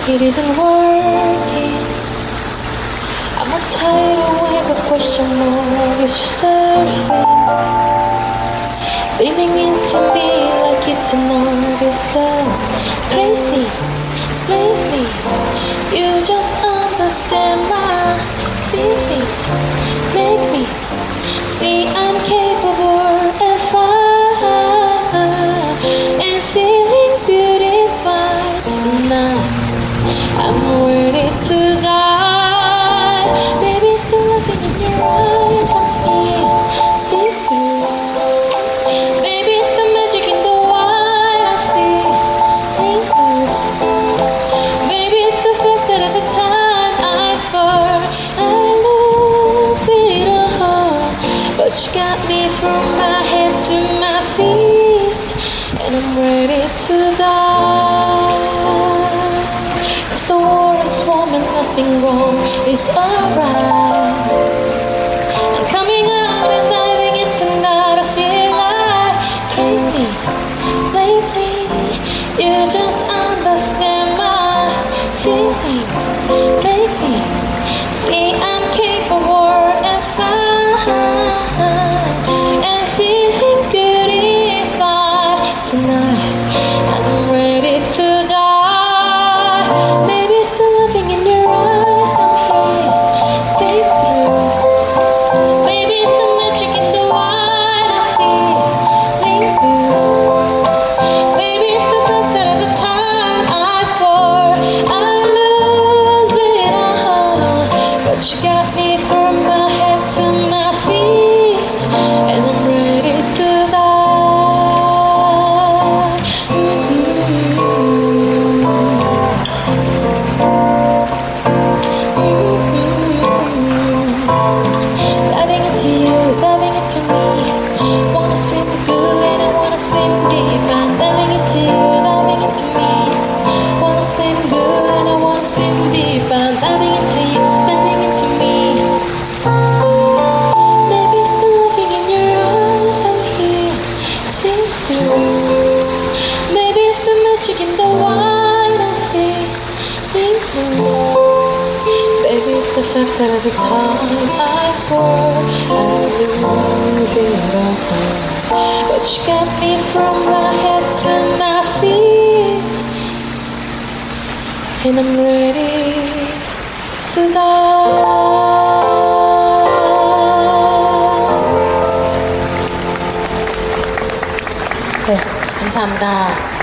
It isn't working. I'm not tired awake, a question mark is surfing. Living into me like you don't know yourself. Crazy, lately, you just understand my feelings. Make me see I'm capable and fine, and feeling beautified tonight. I'm ready to die. Baby, still looking in your eyes. I'm here, see through. Baby, it's the magic in the wine I feel. Fingers. Baby, it's the fact that every time I fall, I lose it all. But you got me from my head to my feet, and I'm ready to die. The war is warm and nothing wrong is alright. I'm coming out and diving in tonight. I feel like crazy. Lately, you just understand my feelings. Make me see I'm capable and fine, and feeling beautified tonight. I'm ready to die. You got me from my head to my feet, and I'm ready to die. Diving into you, diving into me. Wanna swim good and I wanna swim deep. I'm diving into you, diving into me. Wanna swim good and I wanna swim deep. I'm diving into you. Maybe it's the magic in the wine I feel. Baby, it's the fact that every time I fall, I lose it all. But you got me from my head to my feet, and I'm ready to die. 네, 감사합니다.